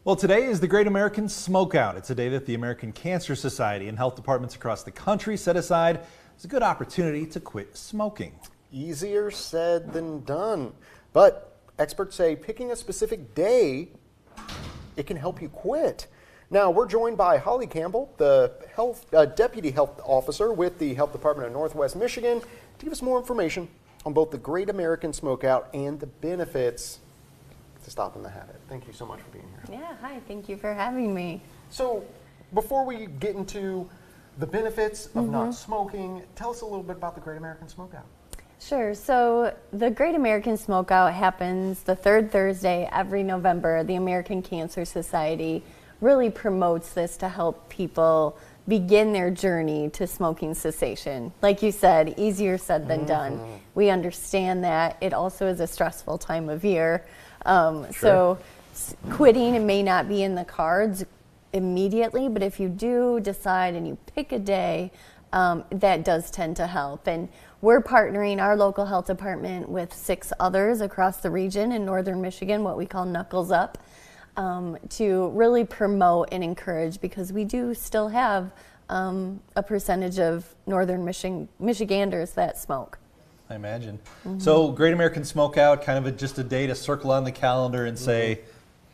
Well, today is the Great American Smokeout. It's a day that the American Cancer Society and health departments across the country set aside as a good opportunity to quit smoking. Easier said than done. But experts say picking a specific day, it can help you quit. Now, we're joined by Holly Campbell, the Deputy Health Officer with the Health Department of Northwest Michigan, to give us more information on both the Great American Smokeout and the benefits to stopping the habit. Thank you so much for being here. Yeah, hi, thank you for having me. So, before we get into the benefits of not smoking, tell us a little bit about the Great American Smokeout. Sure, so the Great American Smokeout happens the third Thursday every November. The American Cancer Society really promotes this to help people begin their journey to smoking cessation. Like you said, easier said than done. We understand that. It also is a stressful time of year. So quitting may not be in the cards immediately, but if you do decide and you pick a day, that does tend to help. And we're partnering our local health department with 6 others across the region in northern Michigan, what we call Knuckles Up, to really promote and encourage, because we do still have a percentage of northern Michiganders that smoke. I imagine. So Great American Smokeout, kind of just a day to circle on the calendar and say,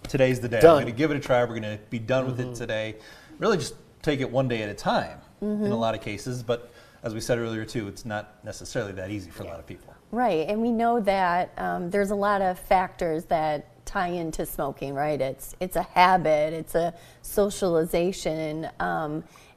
today's the day. Done. I'm going to give it a try. We're going to be done with it today. Really just take it one day at a time in a lot of cases. But as we said earlier too, it's not necessarily that easy for a lot of people. Right, and we know that there's a lot of factors that tie into smoking, right? It's a habit, it's a socialization,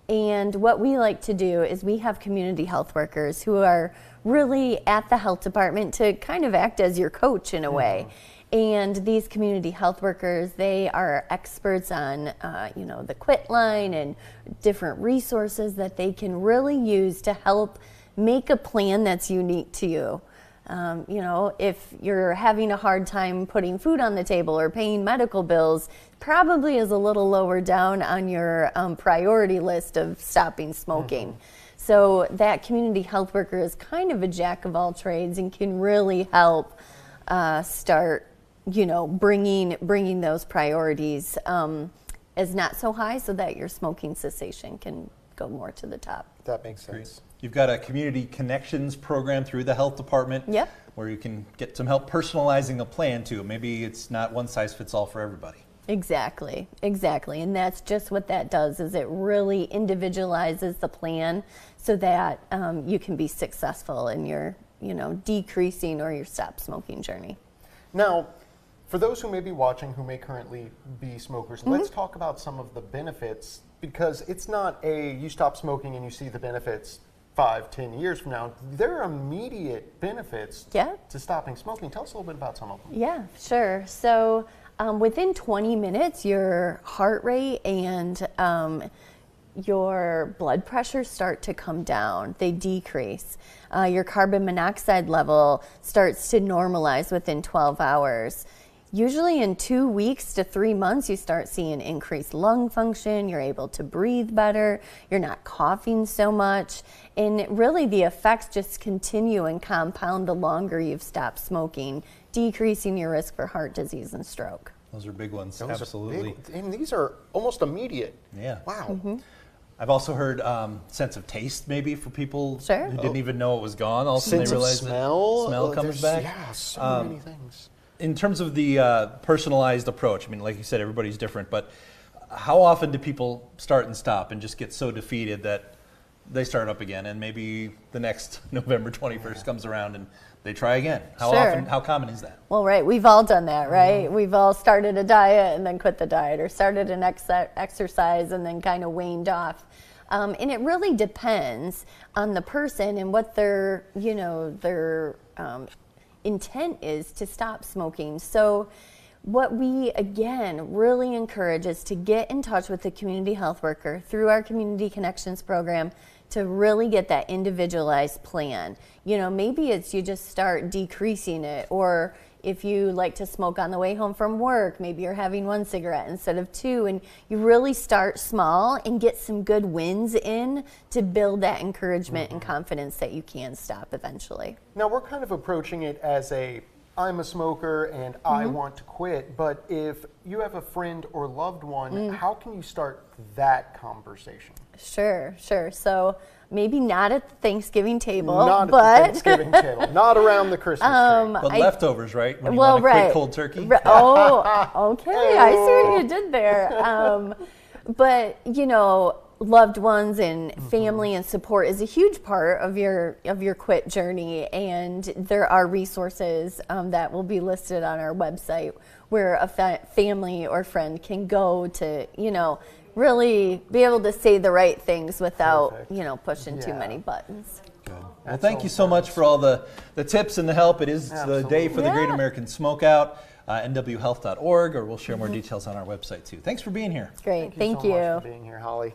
and what we like to do is we have community health workers who are really at the health department to kind of act as your coach in a way. And these community health workers, they are experts on, the quit line and different resources that they can really use to help make a plan that's unique to you. If you're having a hard time putting food on the table or paying medical bills, probably is a little lower down on your priority list of stopping smoking. So that community health worker is kind of a jack of all trades and can really help start, bringing those priorities as not so high, so that your smoking cessation can go more to the top. That makes sense. You've got a community connections program through the health department where you can get some help personalizing a plan too. Maybe it's not one size fits all for everybody. Exactly. And that's just what that does, is it really individualizes the plan so that you can be successful in your, decreasing or your stop smoking journey. Now, for those who may be watching who may currently be smokers, let's talk about some of the benefits, because it's not you stop smoking and you see the benefits 5-10 years from now. There are immediate benefits to stopping smoking. Tell us a little bit about some of them. Yeah, sure. So within 20 minutes, your heart rate and your blood pressure start to come down. They decrease. Your carbon monoxide level starts to normalize within 12 hours. Usually in 2 weeks to 3 months, you start seeing increased lung function, you're able to breathe better, you're not coughing so much, and really the effects just continue and compound the longer you've stopped smoking, decreasing your risk for heart disease and stroke. Those are big ones, absolutely. And these are almost immediate. Yeah. Wow. I've also heard sense of taste maybe for people who didn't even know it was gone. All of a sudden Sense they realize of smell. smell comes back. Yeah, so many things. In terms of the personalized approach, I mean, like you said, everybody's different, but how often do people start and stop and just get so defeated that they start up again, and maybe the next November 21st comes around and they try again? How common is that? Well, right, we've all done that, right? We've all started a diet and then quit the diet, or started an exercise and then kind of waned off. And it really depends on the person and what their intent is to stop smoking. So what we, again, really encourage is to get in touch with the community health worker through our Community Connections program to really get that individualized plan. Maybe it's you just start decreasing it, or if you like to smoke on the way home from work, maybe you're having 1 cigarette instead of 2, and you really start small and get some good wins in to build that encouragement and confidence that you can stop eventually. Now, we're kind of approaching it as a I'm a smoker and I want to quit, but if you have a friend or loved one, how can you start that conversation? Sure. So maybe not at the Thanksgiving table, Not but at the Thanksgiving table, not around the Christmas tree. But leftovers, right? When you well, want to right. quit cold turkey. Oh, okay. I see what you did there. But loved ones and family and support is a huge part of your quit journey, and there are resources that will be listed on our website where a family or friend can go to really be able to say the right things without pushing too many buttons. Well, thank you so much for all the tips and the help. It is the day for the Great American Smokeout, nwhealth.org, or we'll share more details on our website too. Thanks for being here. Great. Thank you Thank so you. much for being here, Holly.